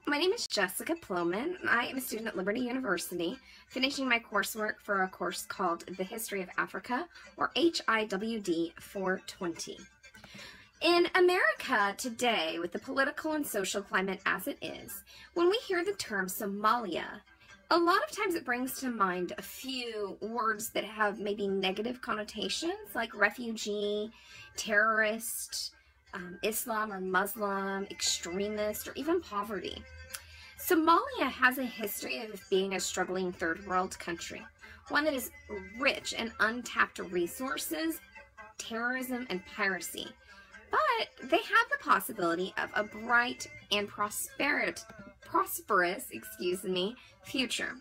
My name is Jessica Ploman. I am a student at Liberty University, finishing my coursework for a course called The History of Africa, or HIWD 420. In America today, with the political and social climate as it is, when we hear the term Somalia, a lot of times it brings to mind a few words that have maybe negative connotations, like refugee, terrorist, Islam or Muslim, extremist, or even poverty. Somalia has a history of being a struggling third world country, one that is rich in untapped resources, terrorism, and piracy. But they have the possibility of a bright and prosperous, future.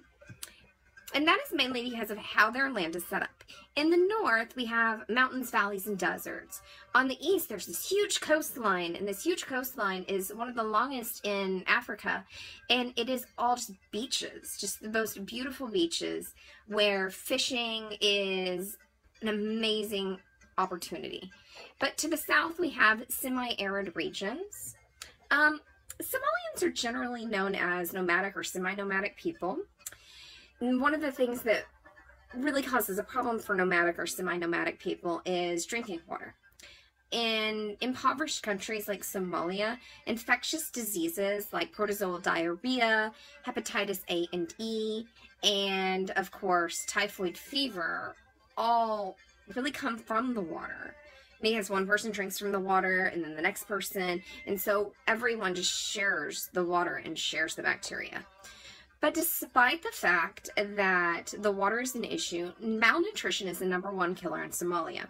And that is mainly because of how their land is set up. In the north, we have mountains, valleys, and deserts. On the east, there's this huge coastline, and this huge coastline is one of the longest in Africa, and it is all just beaches, just the most beautiful beaches, where fishing is an amazing opportunity. But to the south, we have semi-arid regions. Somalians are generally known as nomadic or semi-nomadic people. And one of the things that really causes a problem for nomadic or semi-nomadic people is drinking water. In impoverished countries like Somalia, infectious diseases like protozoal diarrhea, hepatitis A and E, and of course typhoid fever all really come from the water. Because one person drinks from the water and then the next person, and so everyone just shares the water and shares the bacteria. But despite the fact that the water is an issue, malnutrition is the #1 killer in Somalia.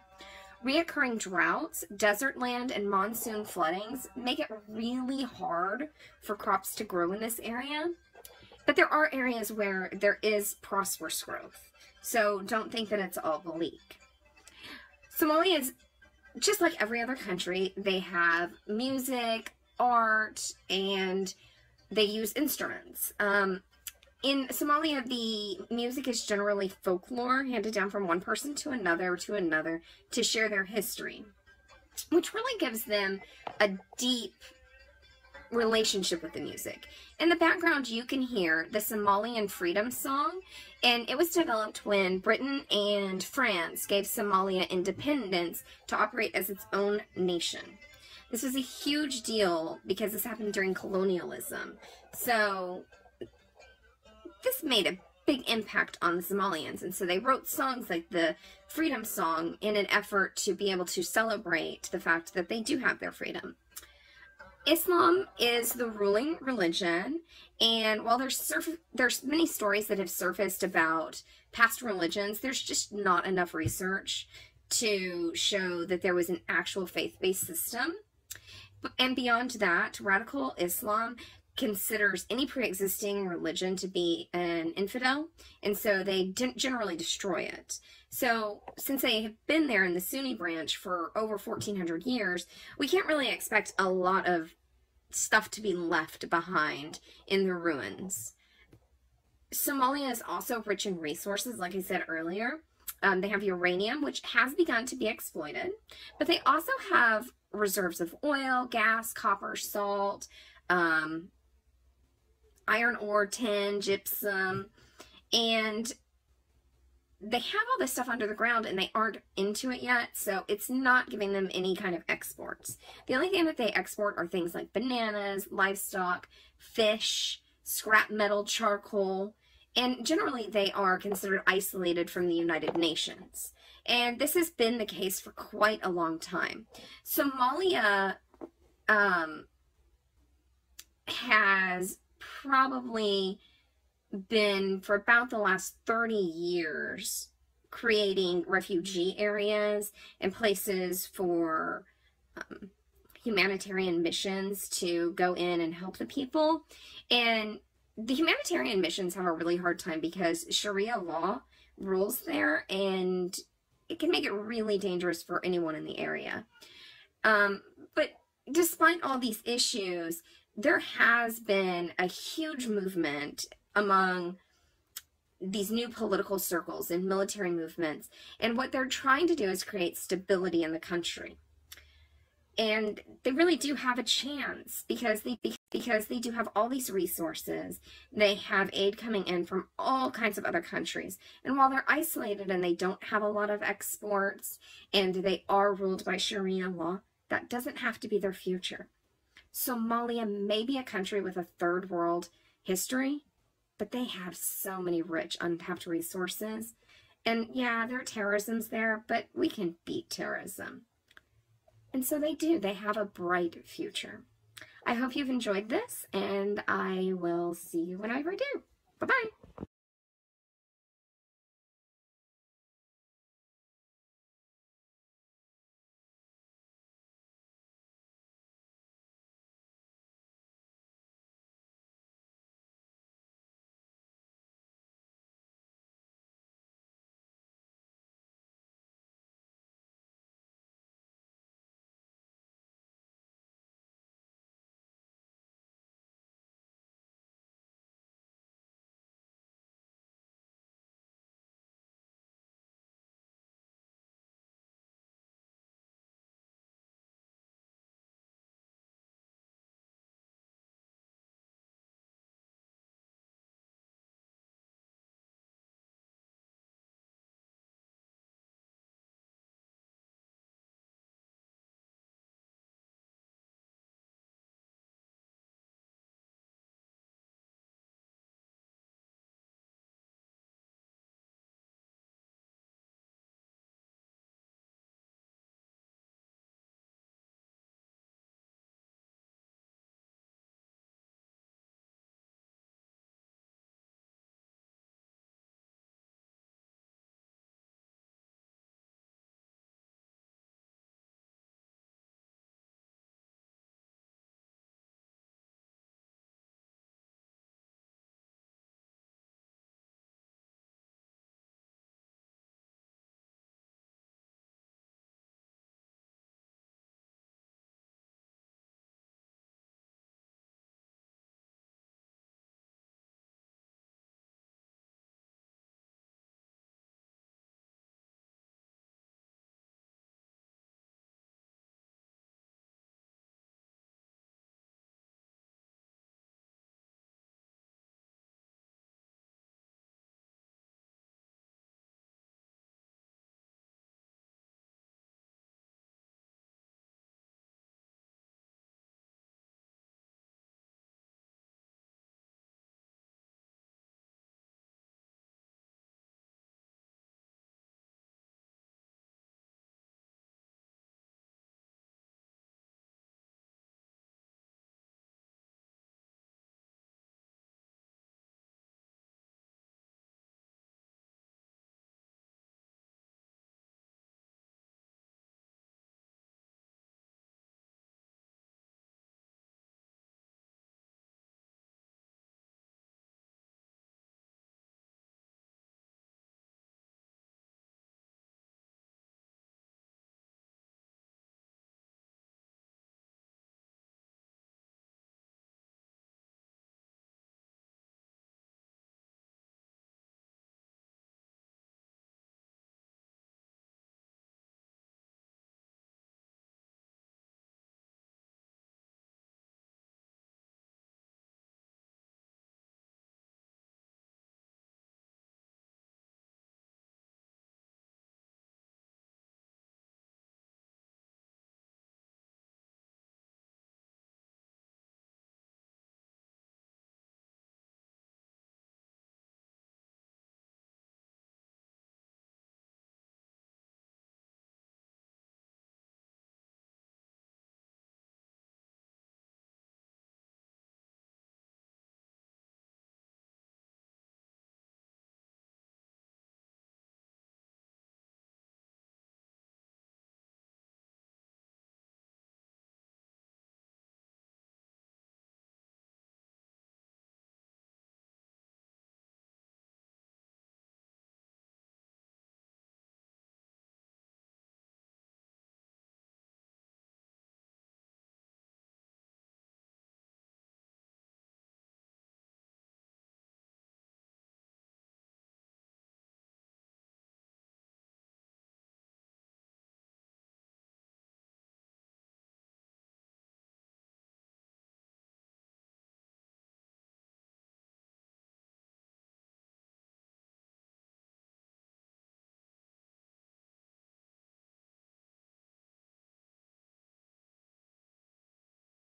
Reoccurring droughts, desert land, and monsoon floodings make it really hard for crops to grow in this area. But there are areas where there is prosperous growth, so don't think that it's all bleak. Somalia is just like every other country. They have music, art, and they use instruments. In Somalia, the music is generally folklore, handed down from one person to another to share their history, which really gives them a deep relationship with the music. In the background, you can hear the Somalian freedom song, and it was developed when Britain and France gave Somalia independence to operate as its own nation. This was a huge deal because this happened during colonialism. So this made a big impact on the Somalians, and so they wrote songs like the Freedom Song in an effort to be able to celebrate the fact that they do have their freedom. Islam is the ruling religion, and while there's many stories that have surfaced about past religions, there's just not enough research to show that there was an actual faith-based system. And beyond that, radical Islam considers any pre-existing religion to be an infidel, and so they generally destroy it. So since they have been there in the Sunni branch for over 1400 years, we can't really expect a lot of stuff to be left behind in the ruins. Somalia is also rich in resources, like I said earlier. They have uranium, which has begun to be exploited, but they also have reserves of oil, gas, copper, salt, iron ore, tin, gypsum, and they have all this stuff under the ground and they aren't into it yet, so it's not giving them any kind of exports. The only thing that they export are things like bananas, livestock, fish, scrap metal, charcoal, and generally they are considered isolated from the United Nations. And this has been the case for quite a long time. Somalia has probably been, for about the last 30 years, creating refugee areas and places for humanitarian missions to go in and help the people. And the humanitarian missions have a really hard time because Sharia law rules there, and it can make it really dangerous for anyone in the area. But despite all these issues, there has been a huge movement among these new political circles and military movements, and what they're trying to do is create stability in the country. And they really do have a chance because because they do have all these resources. They have aid coming in from all kinds of other countries. And while they're isolated and they don't have a lot of exports and they are ruled by Sharia law, that doesn't have to be their future. Somalia may be a country with a third world history, but they have so many rich, untapped resources. And yeah, there are terrorisms there, but we can beat terrorism. And so they do. They have a bright future. I hope you've enjoyed this, and I will see you whenever I do. Bye-bye.